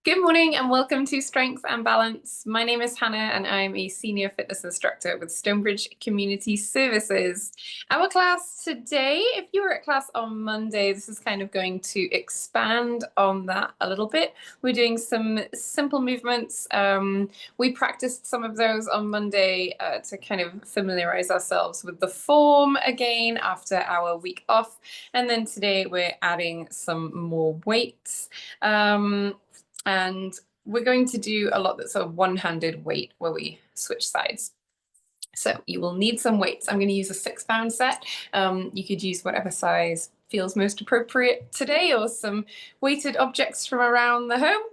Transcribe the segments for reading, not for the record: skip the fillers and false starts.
Good morning and welcome to Strength and Balance. My name is Hannah and I'm a senior fitness instructor with Stonebridge Community Services. Our class today, if you were at class on Monday, this is kind of going to expand on that a little bit. We're doing some simple movements. We practiced some of those on Monday to kind of familiarize ourselves with the form again after our week off. And then today we're adding some more weights. And we're going to do a lot that's a one-handed weight where we switch sides. So you will need some weights. I'm going to use a 6-pound set. You could use whatever size feels most appropriate today, or some weighted objects from around the home.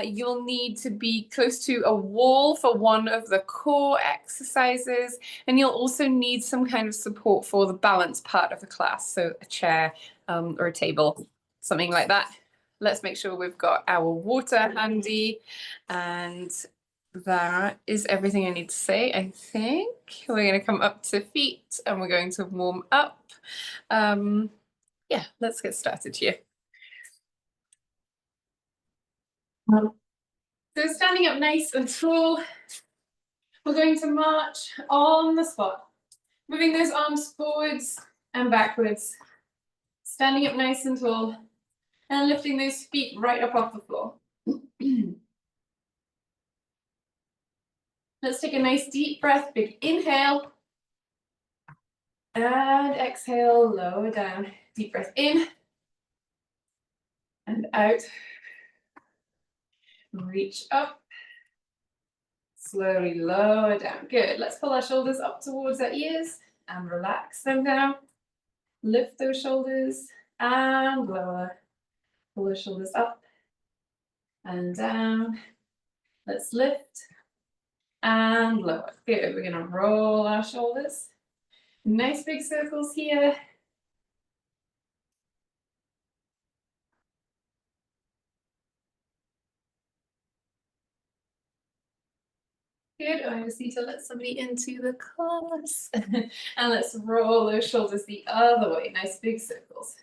You'll need to be close to a wall for one of the core exercises, and you'll also need some kind of support for the balance part of the class, so a chair or a table, something like that. Let's make sure we've got our water handy, and that is everything I need to say, I think. We're going to come up to feet and we're going to warm up. Yeah, let's get started here. So standing up nice and tall, we're going to march on the spot, moving those arms forwards and backwards, standing up nice and tall, and lifting those feet right up off the floor. Let's take a nice deep breath, big inhale, and exhale, lower down. Deep breath in, and out. Reach up, slowly lower down. Good, let's pull our shoulders up towards our ears and relax them down. Lift those shoulders and lower. Pull the shoulders up and down. Let's lift and lower. Good, we're gonna roll our shoulders. Nice big circles here. Good, I just need to let somebody into the class. And let's roll those shoulders the other way. Nice big circles.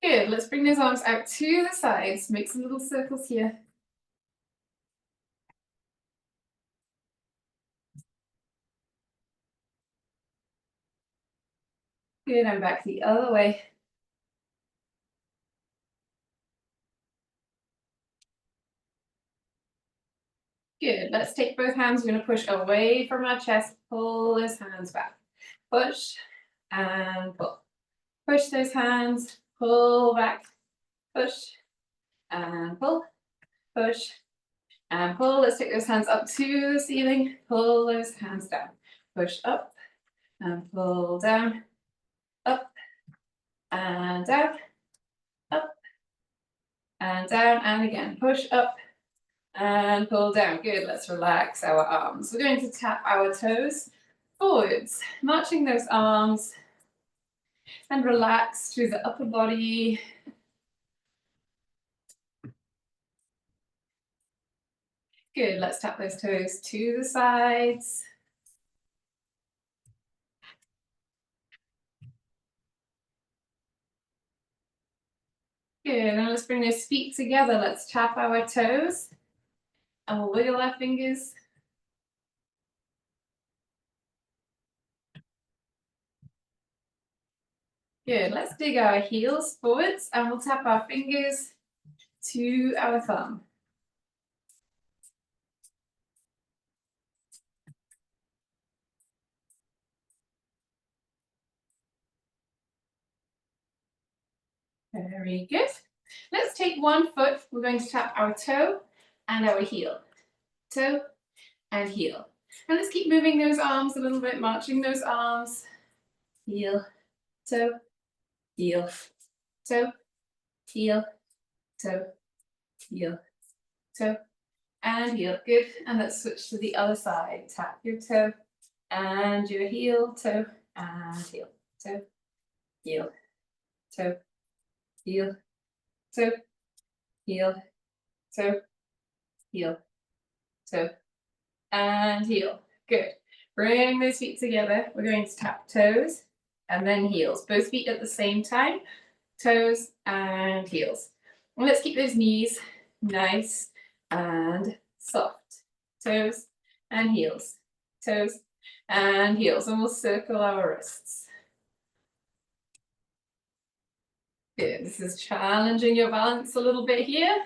Good, let's bring those arms out to the sides. Make some little circles here. Good, and back the other way. Good, let's take both hands. We're going to push away from our chest. Pull those hands back. Push and pull. Push those hands, pull back. Push and pull. Push and pull. Let's take those hands up to the ceiling. Pull those hands down. Push up and pull down. Up and down. Up and down. And again, push up and pull down. Good, let's relax our arms. We're going to tap our toes forwards, marching those arms, and relax through the upper body. Good, let's tap those toes to the sides. Good, and let's bring those feet together. Let's tap our toes and we'll wiggle our fingers. Good, let's dig our heels forwards and we'll tap our fingers to our thumb. Very good. Let's take one foot. We're going to tap our toe and our heel. Toe and heel. And let's keep moving those arms a little bit, marching those arms. Heel, toe, heel, toe, heel, toe, heel, toe, and heel. Good. And let's switch to the other side. Tap your toe and your heel, toe, and heel, toe, heel, toe, heel, toe, heel, toe, heel, toe, and heel. Good. Bring those feet together. We're going to tap toes and then heels. Both feet at the same time. Toes and heels. And let's keep those knees nice and soft. Toes and heels. Toes and heels. And we'll circle our wrists. Good. This is challenging your balance a little bit here.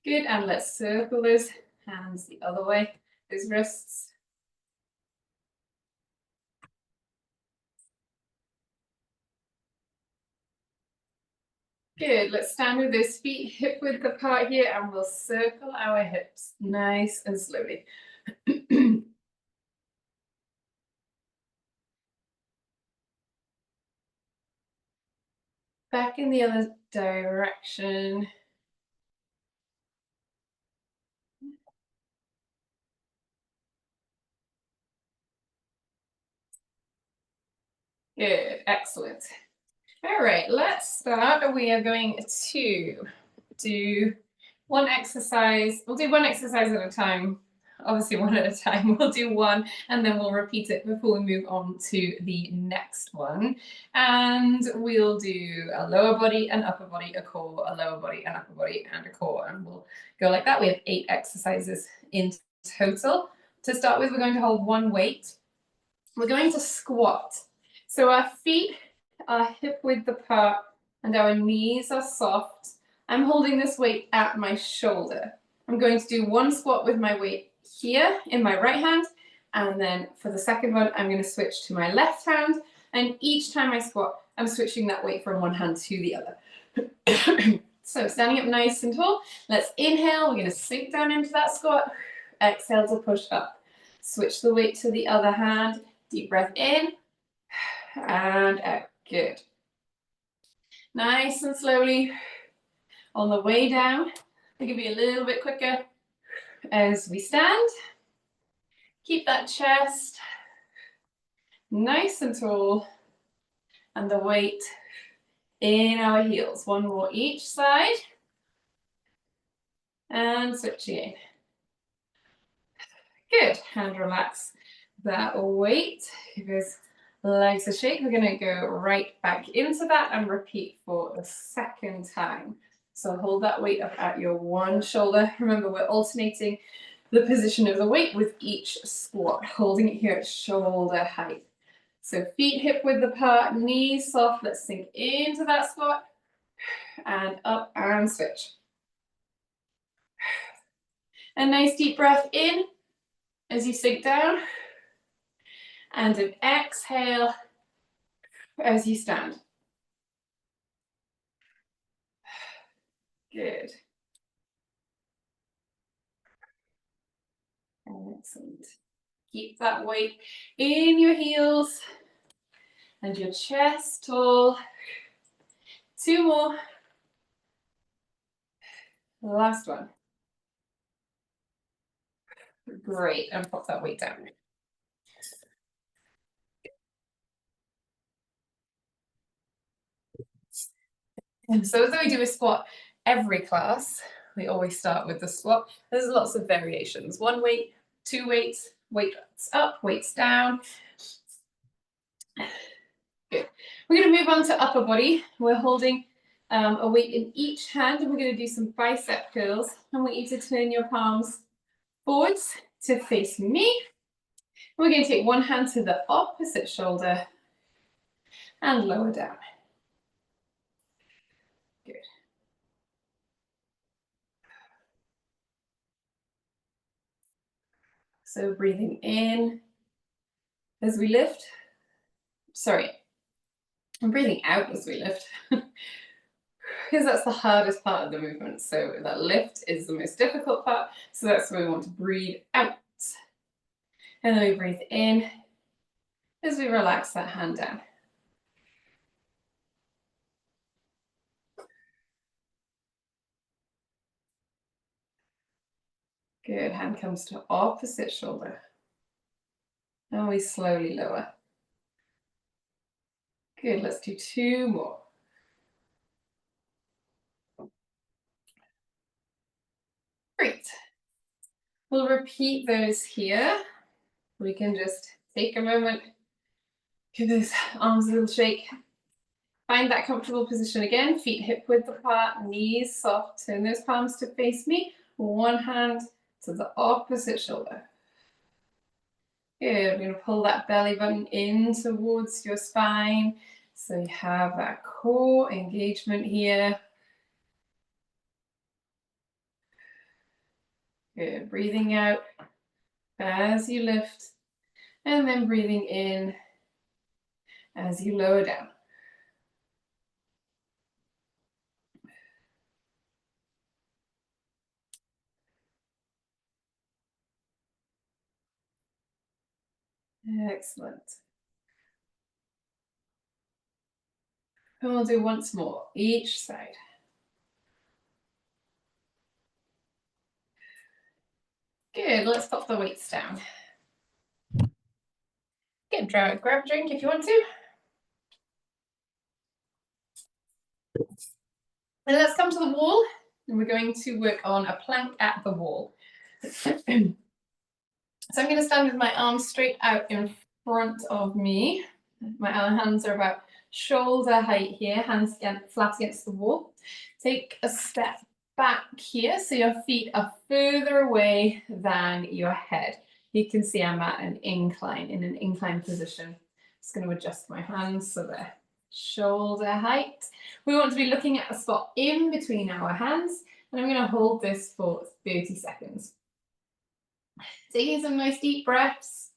Good. And let's circle those hands the other way, those wrists. Good. Let's stand with those feet hip width apart here, and we'll circle our hips nice and slowly. Back in the other direction. Good, excellent. All right, let's start. We are going to do one exercise. We'll do one exercise at a time. Obviously, one at a time. We'll do one and then we'll repeat it before we move on to the next one. And we'll do a lower body, an upper body, a core, a lower body, an upper body, and a core. And we'll go like that. We have 8 exercises in total. To start with, we're going to hold one weight. We're going to squat. So our feet are hip width apart and our knees are soft. I'm holding this weight at my shoulder. I'm going to do one squat with my weight here in my right hand, and then for the second one, I'm going to switch to my left hand, and each time I squat, I'm switching that weight from one hand to the other. So standing up nice and tall, let's inhale, we're going to sink down into that squat, exhale to push up. Switch the weight to the other hand, deep breath in, and out. Good. Nice and slowly. On the way down, it can be a little bit quicker as we stand. Keep that chest nice and tall, and the weight in our heels. One more each side, and switching in. Good, and relax that weight. Because legs are shake, we're going to go right back into that and repeat for the second time. So hold that weight up at your one shoulder. Remember, we're alternating the position of the weight with each squat, holding it here at shoulder height. So feet hip width apart, knees soft. Let's sink into that squat and up and switch. A nice deep breath in as you sink down, and an exhale as you stand. Good. Excellent. Keep that weight in your heels and your chest tall. 2 more. Last one. Great. And pop that weight down. And so as we do a squat every class, we always start with the squat. There's lots of variations. 1 weight, 2 weights, weights up, weights down. Good. We're going to move on to upper body. We're holding a weight in each hand, and we're going to do some bicep curls. I want you to turn your palms forwards to face me. We're going to take one hand to the opposite shoulder and lower down. Good. So breathing in as we lift. Sorry, I'm breathing out as we lift. Because that's the hardest part of the movement. So that lift is the most difficult part. So that's where we want to breathe out. And then we breathe in as we relax that hand down. Good, hand comes to opposite shoulder. And we slowly lower. Good, let's do 2 more. Great. We'll repeat those here. We can just take a moment, give those arms a little shake. Find that comfortable position again, feet hip width apart, knees soft, turn those palms to face me, one hand to the opposite shoulder. Good, we're going to pull that belly button in towards your spine, so you have that core engagement here. Good, breathing out as you lift, and then breathing in as you lower down. Excellent. And we'll do once more, each side. Good, let's pop the weights down. Good, grab a drink if you want to. And let's come to the wall, and we're going to work on a plank at the wall. So I'm going to stand with my arms straight out in front of me. My hands are about shoulder height here, hands flat against the wall. Take a step back here, so your feet are further away than your head. You can see I'm at an incline, in an incline position. Just going to adjust my hands so they're shoulder height. We want to be looking at a spot in between our hands, and I'm going to hold this for 30 seconds. Taking some nice deep breaths.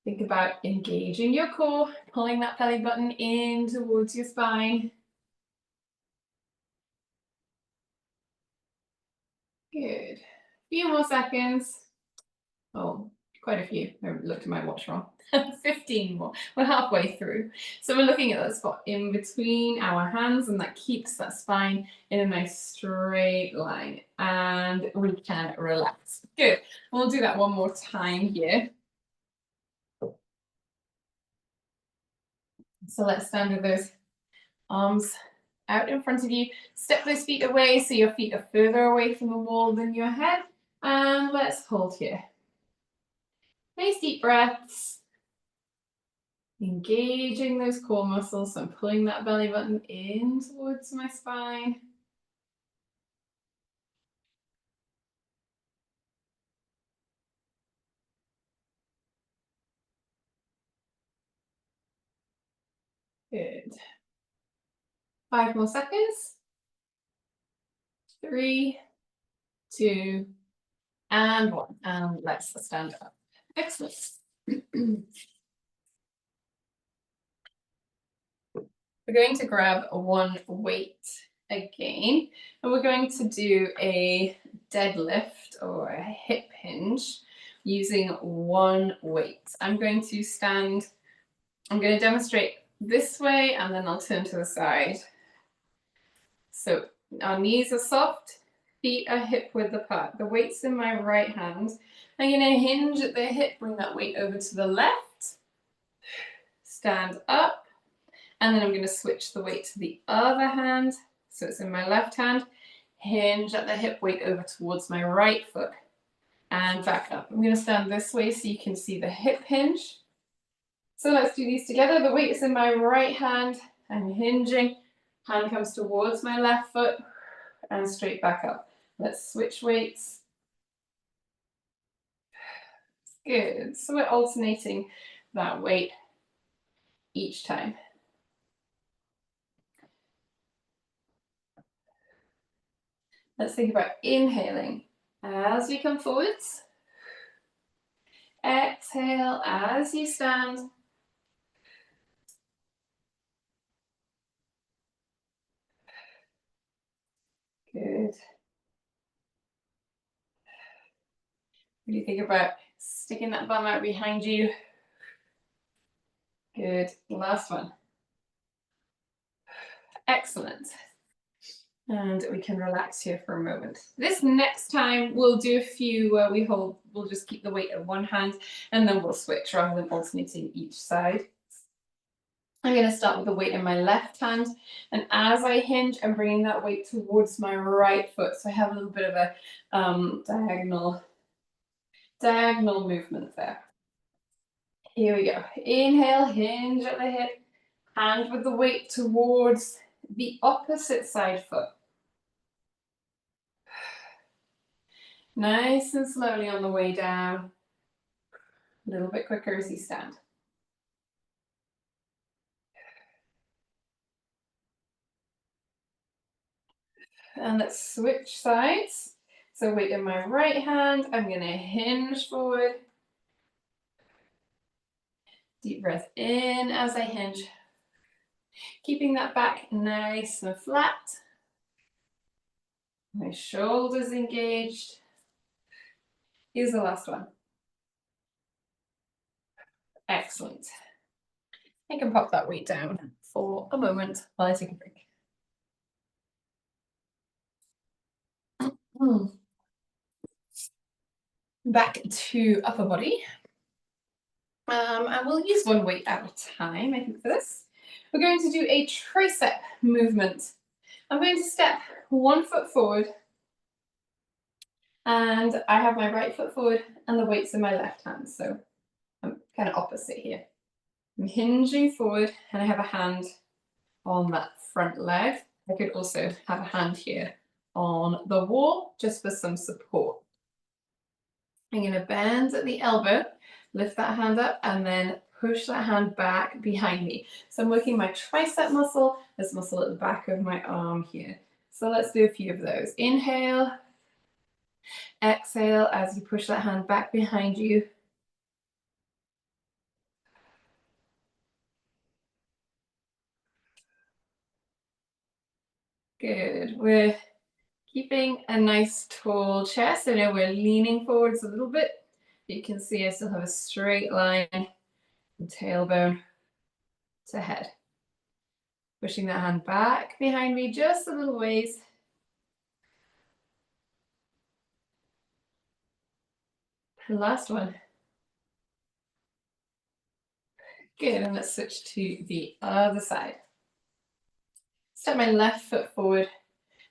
Think about engaging your core, pulling that belly button in towards your spine. Good. A few more seconds. Oh, quite a few. I looked at my watch wrong. 15 more. We're halfway through. So we're looking at that spot in between our hands, and that keeps that spine in a nice straight line. And we can relax. Good. We'll do that one more time here. So let's stand with those arms out in front of you. Step those feet away so your feet are further away from the wall than your head. And let's hold here. Nice deep breaths. Engaging those core muscles. So I'm pulling that belly button in towards my spine. Good. 5 more seconds. 3, 2, and 1. And let's stand up. Excellent. We're going to grab one weight again, and we're going to do a deadlift or a hip hinge using one weight. I'm going to demonstrate this way, and then I'll turn to the side. So our knees are soft, feet are hip width apart. The weight's in my right hand. I'm going to hinge at the hip, bring that weight over to the left, stand up, and then I'm going to switch the weight to the other hand. So it's in my left hand, hinge at the hip, weight over towards my right foot, and back up. I'm going to stand this way so you can see the hip hinge. So let's do these together. The weight is in my right hand. I'm hinging. Hand comes towards my left foot and straight back up. Let's switch weights. Good. So we're alternating that weight each time. Let's think about inhaling as we come forwards. Exhale as you stand. Good. What do you think about sticking that bum out behind you? Good. Last one. Excellent. And we can relax here for a moment. This next time we'll do a few where we'll just keep the weight at one hand, and then we'll switch rather than alternating each side. I'm going to start with the weight in my left hand, and as I hinge, I'm bringing that weight towards my right foot. So I have a little bit of a diagonal movement there. Here we go. Inhale, hinge at the hip, hand with the weight towards the opposite side foot. Nice and slowly on the way down. A little bit quicker as you stand. And let's switch sides. So weight in my right hand, I'm going to hinge forward. Deep breath in as I hinge. Keeping that back nice and flat. My shoulders engaged. Here's the last one. Excellent. I can pop that weight down for a moment while I take a break. Back to upper body. And we'll use one weight at a time, I think, for this. We're going to do a tricep movement. I'm going to step 1 foot forward, and I have my right foot forward and the weight's in my left hand, so I'm kind of opposite here. I'm hinging forward and I have a hand on that front leg. I could also have a hand here on the wall just for some support. I'm going to bend at the elbow, lift that hand up, and then push that hand back behind me. So I'm working my tricep muscle, this muscle at the back of my arm here. So let's do a few of those. Inhale, exhale as you push that hand back behind you. Good. We're keeping a nice tall chest. I know we're leaning forwards a little bit. You can see I still have a straight line from tailbone to head. Pushing that hand back behind me just a little ways. And last one. Good, and let's switch to the other side. Step my left foot forward,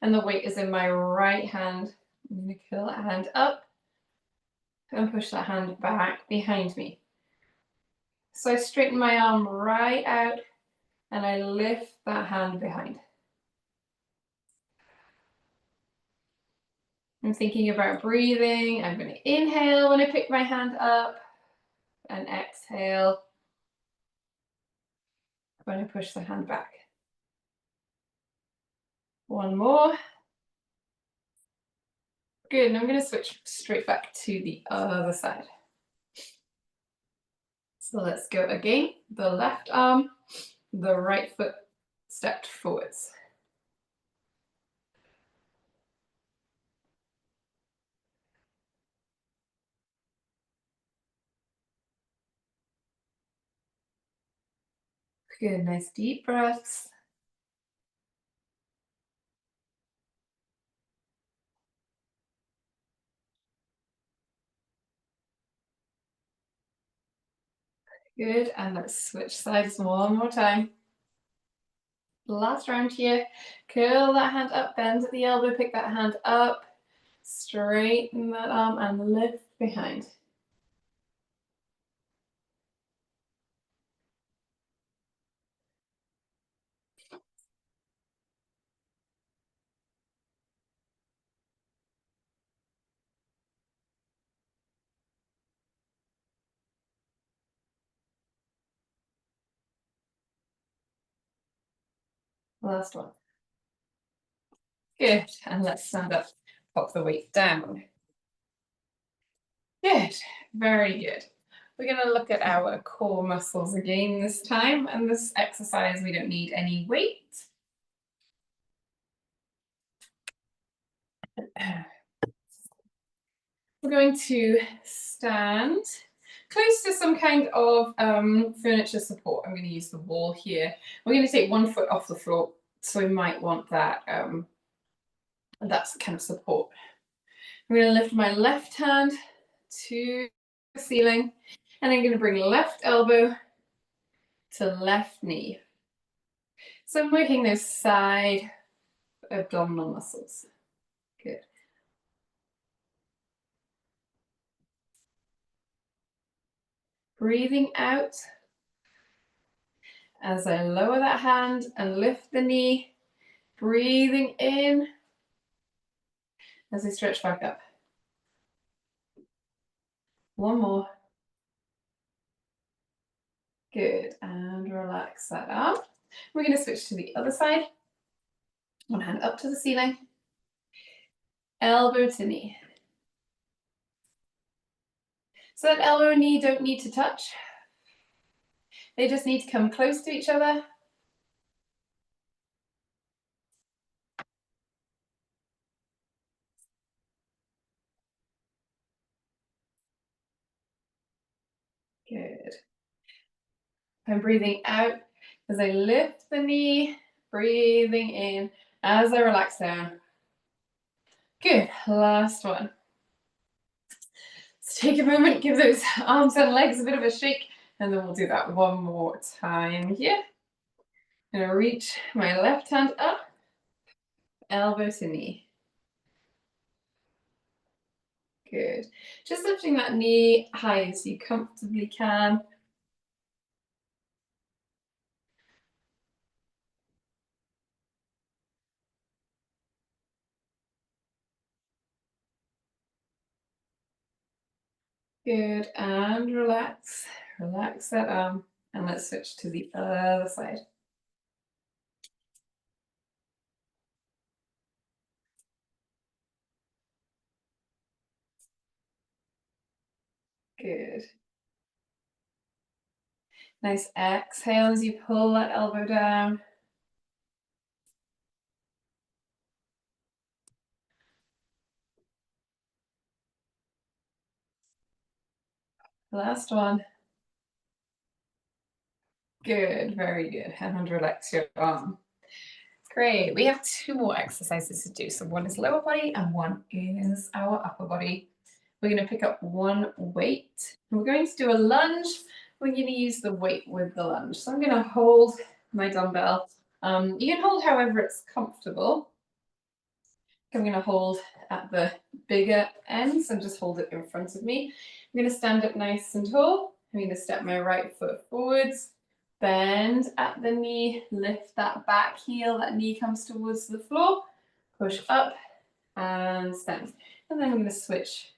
and the weight is in my right hand. I'm going to curl that hand up and push that hand back behind me. So I straighten my arm right out, and I lift that hand behind. I'm thinking about breathing. I'm going to inhale when I pick my hand up, and exhale when I push the hand back. One more. Good, and I'm going to switch straight back to the other side. So let's go again. The left arm, the right foot stepped forwards. Good, nice deep breaths. Good, and let's switch sides one more time. Last round here. Curl that hand up, bend at the elbow, pick that hand up, straighten that arm and lift behind. Last one. Good, and let's stand up, pop the weight down. Good, very good. We're going to look at our core muscles again this time, and this exercise we don't need any weight. We're going to stand close to some kind of furniture support. I'm going to use the wall here. We're going to take 1 foot off the floor, so we might want that that's kind of support. I'm going to lift my left hand to the ceiling, and I'm going to bring left elbow to left knee. So I'm working those side abdominal muscles. Good. Breathing out as I lower that hand and lift the knee. Breathing in as I stretch back up. One more. Good. And relax that arm. We're going to switch to the other side. One hand up to the ceiling. Elbow to knee. So that elbow and knee don't need to touch. They just need to come close to each other. Good. I'm breathing out as I lift the knee, breathing in as I relax down. Good. Last one. Let's take a moment, give those arms and legs a bit of a shake, and then we'll do that one more time here. I'm going to reach my left hand up, elbow to knee. Good. Just lifting that knee high as you comfortably can. Good, and relax. Relax that arm, and let's switch to the other side. Good. Nice exhale as you pull that elbow down. Last one. Good, very good. And relax your arm. Great. We have two more exercises to do. So one is lower body and one is our upper body. We're going to pick up one weight. We're going to do a lunge. We're going to use the weight with the lunge. So I'm going to hold my dumbbell. You can hold however it's comfortable. I'm going to hold at the bigger ends and just hold it in front of me. I'm going to stand up nice and tall. I'm going to step my right foot forwards, bend at the knee, lift that back heel, that knee comes towards the floor, push up and stand. And then I'm going to switch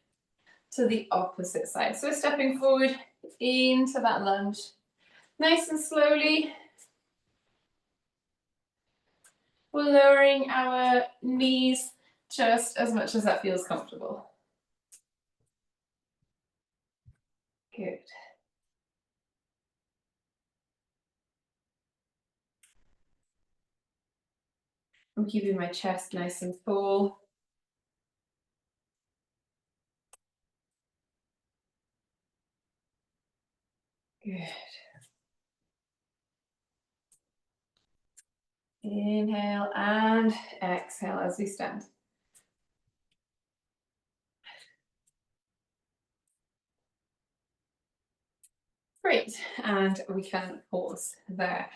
to the opposite side. So stepping forward into that lunge, nice and slowly. We're lowering our knees just as much as that feels comfortable. Good. I'm keeping my chest nice and full. Good. Inhale and exhale as we stand. Great, and we can pause there.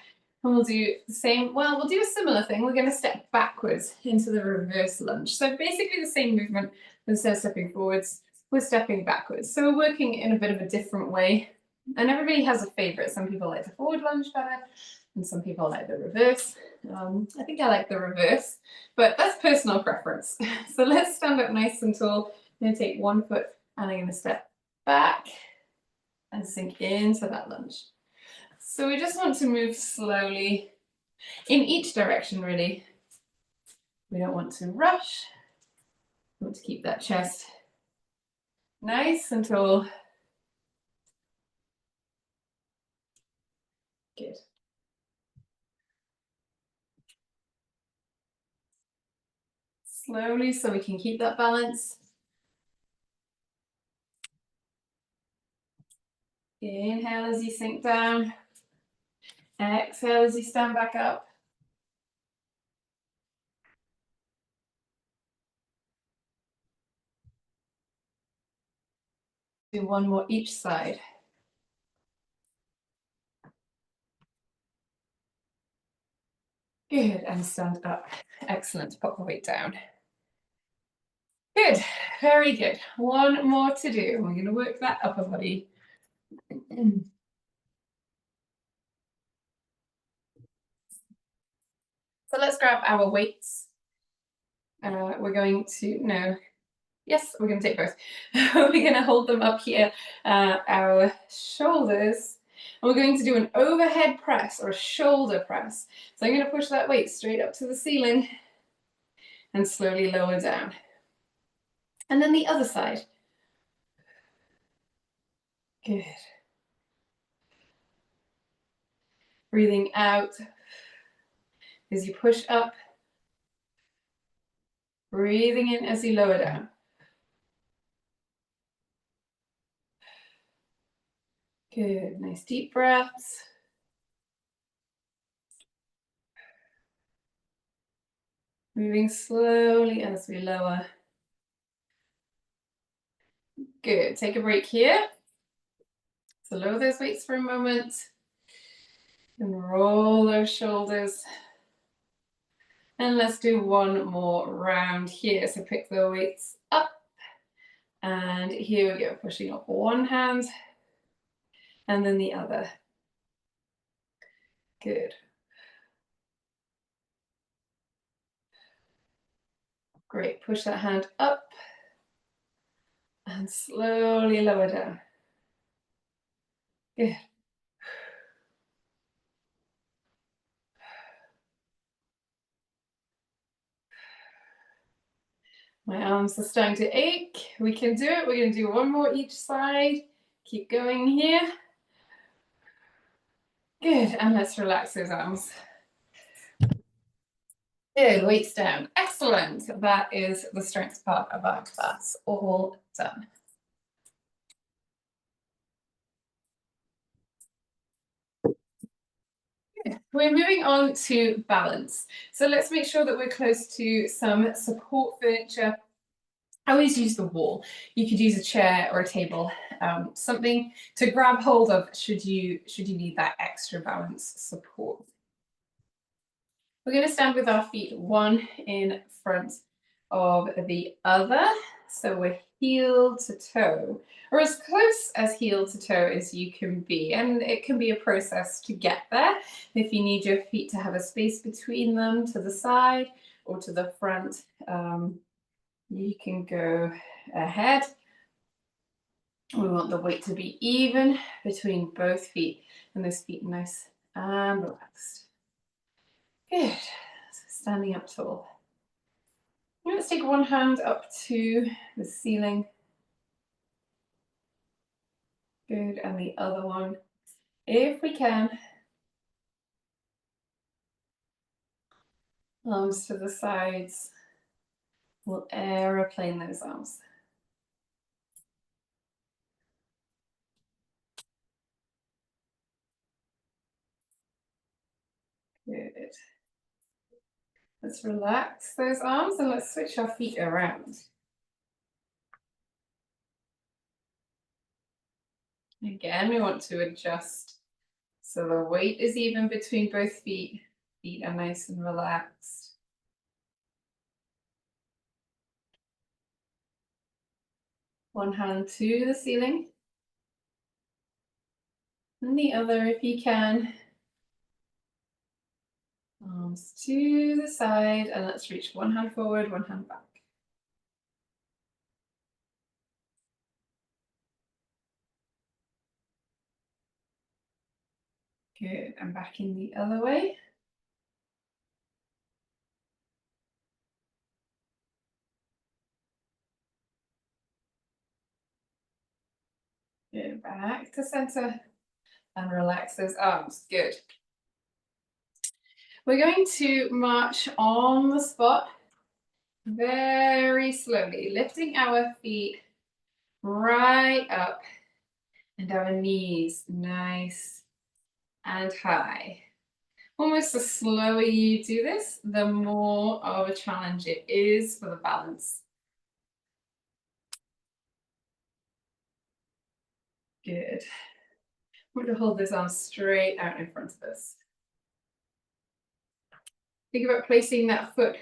And we'll do the same, well, we'll do a similar thing. We're going to step backwards into the reverse lunge. So basically the same movement, instead of stepping forwards, we're stepping backwards. So we're working in a bit of a different way. And everybody has a favorite. Some people like the forward lunge better, and some people like the reverse. I think I like the reverse, but that's personal preference. So let's stand up nice and tall. I'm going to take one foot and I'm going to step back and sink into that lunge. So we just want to move slowly in each direction, really. We don't want to rush. We want to keep that chest nice and tall. Good. Slowly so we can keep that balance. Inhale as you sink down. Exhale as you stand back up. Do one more each side. Good, and stand up. Excellent. Pop the weight down. Good, very good. One more to do. We're going to work that upper body. So let's grab our weights. We're going to, no, yes, we're going to take both. We're going to hold them up here, our shoulders. And we're going to do an overhead press or a shoulder press. So I'm going to push that weight straight up to the ceiling and slowly lower down. And then the other side. Good. Breathing out as you push up. Breathing in as you lower down. Good, nice deep breaths. Moving slowly as we lower. Good, take a break here. So lower those weights for a moment. And roll those shoulders. And let's do one more round here. So pick the weights up. And here we go, pushing up one hand and then the other. Good. Great, push that hand up and slowly lower down. Good. My arms are starting to ache. We can do it. We're going to do one more each side. Keep going here. Good, and let's relax those arms. Good, weights down. Excellent. That is the strength part of our class all done. We're moving on to balance. So let's make sure that we're close to some support furniture. I always use the wall. You could use a chair or a table, something to grab hold of should you need that extra balance support. We're going to stand with our feet one in front of the other. So we're heel to toe, or as close as heel to toe as you can be. And it can be a process to get there. If you need your feet to have a space between them to the side or to the front, you can go ahead. We want the weight to be even between both feet and those feet nice and relaxed. Good. So standing up tall. Let's take one hand up to the ceiling. Good, and the other one, if we can. Arms to the sides. We'll aeroplane those arms. Good. Let's relax those arms and let's switch our feet around. Again, we want to adjust so the weight is even between both feet. Feet are nice and relaxed. One hand to the ceiling. And the other, if you can. Arms to the side, and let's reach one hand forward, one hand back. Good, and back in the other way. Good, back to center and relax those arms. Good. We're going to march on the spot very slowly, lifting our feet right up and our knees nice and high. Almost the slower you do this, the more of a challenge it is for the balance. Good. We're going to hold those arms straight out in front of us. Think about placing that foot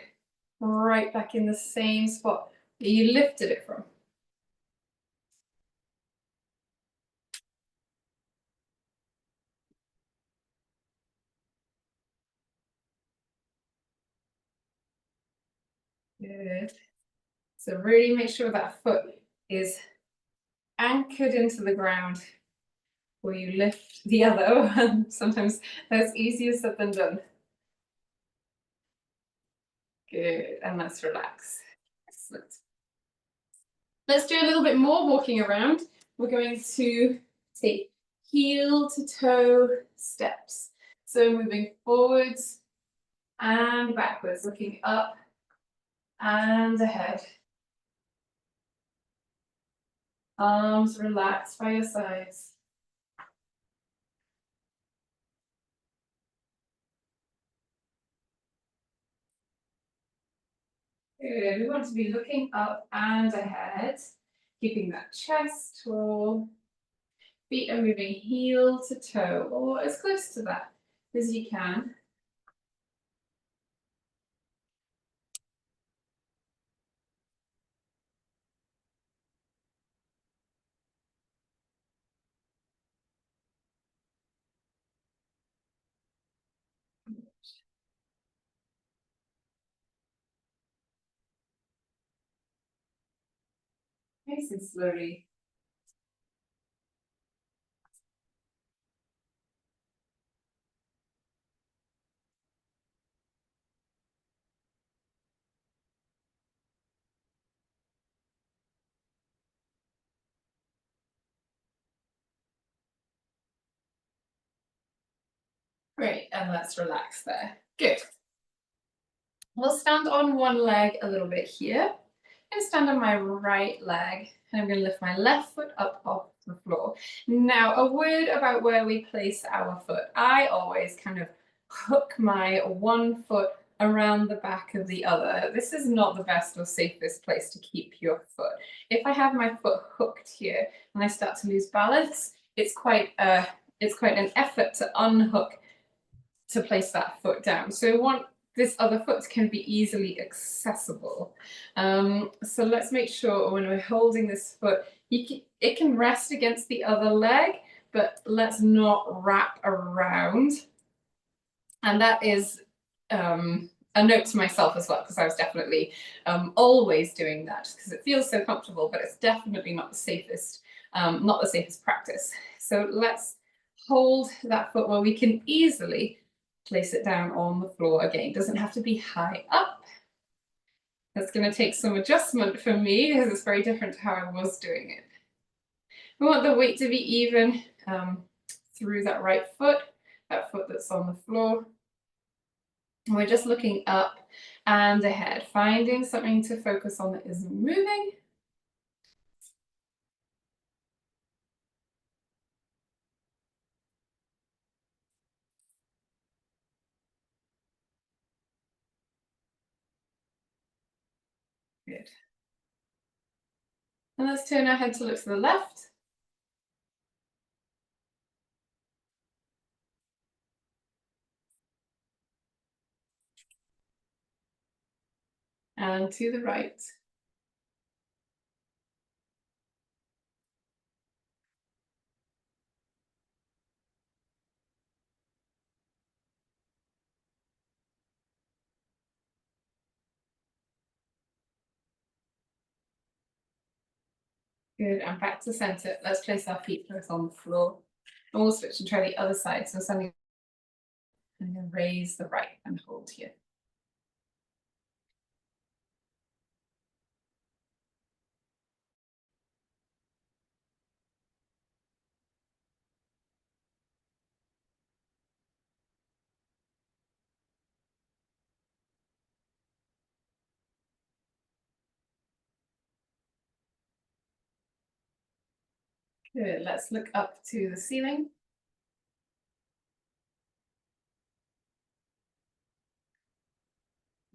right back in the same spot that you lifted it from. Good. So really make sure that foot is anchored into the ground where you lift the other one. Sometimes that's easier said than done. Good, and let's relax. Excellent. Let's do a little bit more walking around. We're going to take heel to toe steps. So moving forwards and backwards, looking up and ahead. Arms relaxed by your sides. Good. We want to be looking up and ahead, keeping that chest tall. Feet are moving heel to toe, or as close to that as you can. Nice and slowly. Great, and let's relax there. Good. We'll stand on one leg a little bit here and stand on my right leg. And I'm going to lift my left foot up off the floor. Now, a word about where we place our foot. I always kind of hook my one foot around the back of the other. This is not the best or safest place to keep your foot. If I have my foot hooked here and I start to lose balance, it's quite an effort to unhook to place that foot down. So I want this other foot can be easily accessible. So let's make sure when we're holding this foot, it can rest against the other leg, but let's not wrap around. And that is a note to myself as well, because I was definitely always doing that because it feels so comfortable, but it's definitely not the safest practice. So let's hold that foot where we can easily place it down on the floor again. It doesn't have to be high up. That's going to take some adjustment for me because it's very different to how I was doing it. We want the weight to be even through that right foot, that foot that's on the floor. And we're just looking up and ahead, finding something to focus on that isn't moving. Good. And let's turn our head to look to the left. And to the right. Good, and back to center. Let's place our feet both on the floor. And we'll switch and try the other side. So suddenly I'm going to raise the right and hold here. Good, let's look up to the ceiling.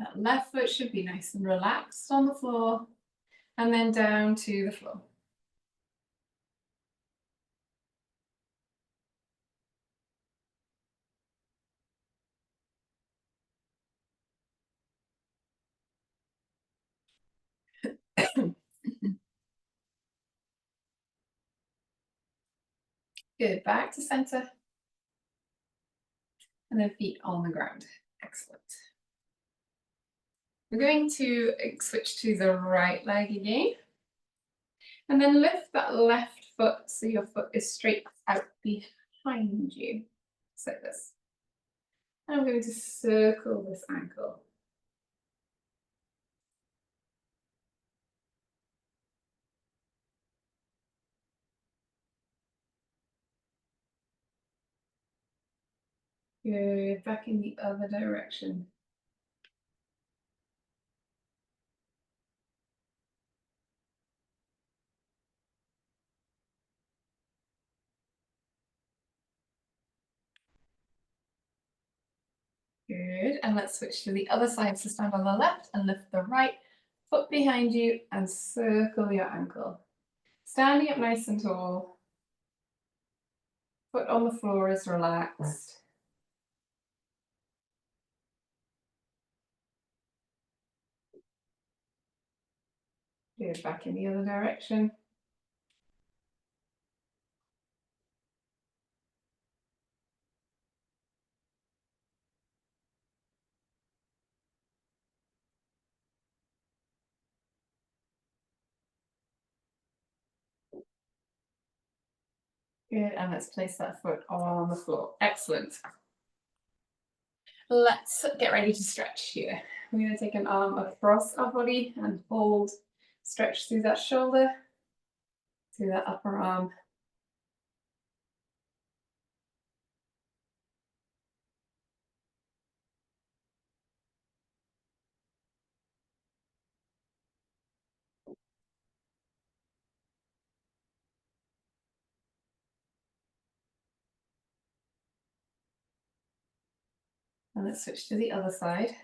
That left foot should be nice and relaxed on the floor, and then down to the floor. Good, back to center. And then feet on the ground. Excellent. We're going to switch to the right leg again. And then lift that left foot so your foot is straight out behind you. Just like this. And I'm going to circle this ankle. Good, back in the other direction. Good, and let's switch to the other side. So stand on the left and lift the right foot behind you and circle your ankle. Standing up nice and tall. Foot on the floor is relaxed. Good, back in the other direction. Good, and let's place that foot on the floor. Excellent. Let's get ready to stretch here. We're going to take an arm across our body and hold, stretch through that shoulder, through that upper arm. And let's switch to the other side.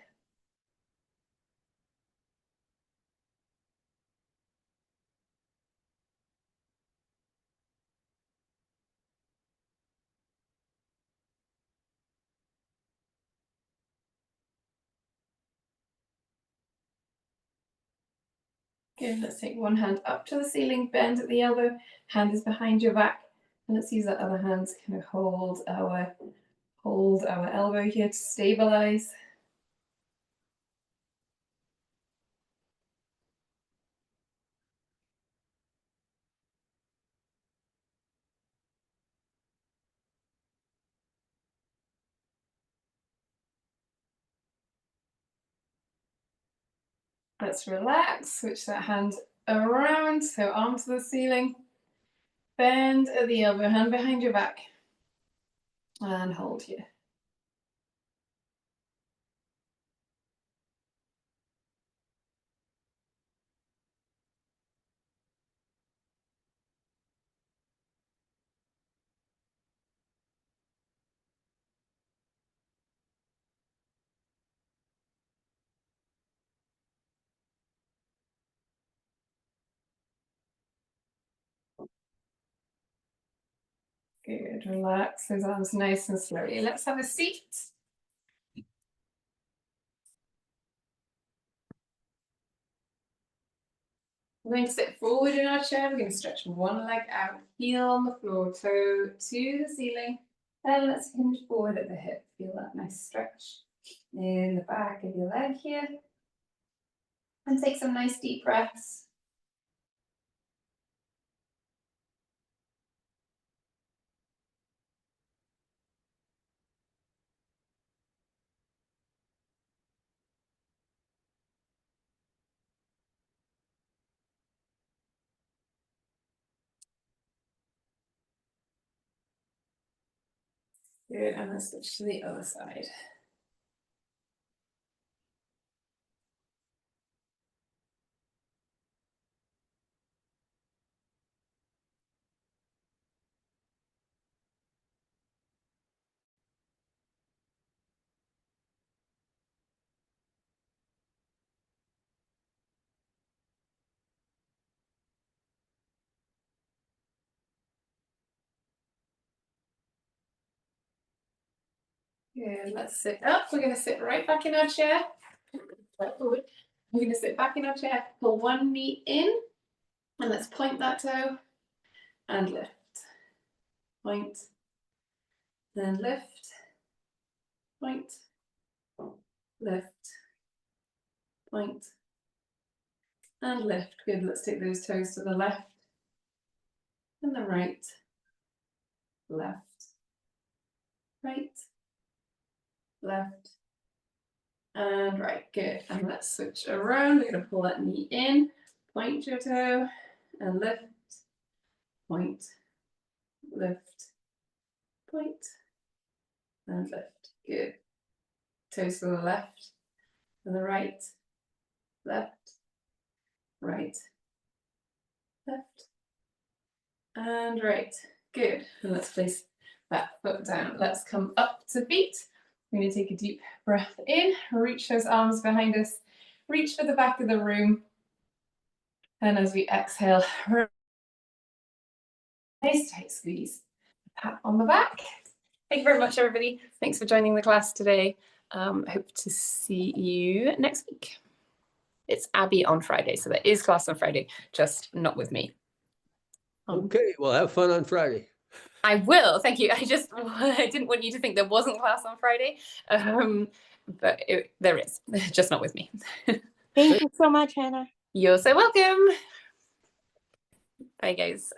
Good, let's take one hand up to the ceiling, bend at the elbow, hand is behind your back, and let's use that other hand to kind of hold our elbow here to stabilize. Let's relax, switch that hand around, so arm to the ceiling, bend at the elbow, hand behind your back, and hold here. Good, relax those arms nice and slowly. Let's have a seat. We're going to sit forward in our chair. We're going to stretch one leg out, heel on the floor, toe to the ceiling. And let's hinge forward at the hip. Feel that nice stretch in the back of your leg here. And take some nice deep breaths. Good, and let's switch to the other side. Good, let's sit up. We're going to sit right back in our chair. We're going to sit back in our chair, pull one knee in, and let's point that toe and lift. point, then lift, point, lift, point, and lift. Good. Let's take those toes to the left and the right, left, right, left, and right. Good. And let's switch around. We're going to pull that knee in, point your toe, and lift, point, lift, point, and lift. Good. Toes to the left and the right, left, right, left, and right. Good. And let's place that foot down. Let's come up to feet. We're going to take a deep breath in, reach those arms behind us, reach for the back of the room. And as we exhale, nice tight squeeze. Pat on the back. Thank you very much, everybody. Thanks for joining the class today. Hope to see you next week. It's Abby on Friday, so there is class on Friday, just not with me. Okay, well, have fun on Friday. I will, thank you. I didn't want you to think there wasn't class on Friday, but there is, just not with me. Thank you so much, Hannah. You're so welcome. Bye, guys.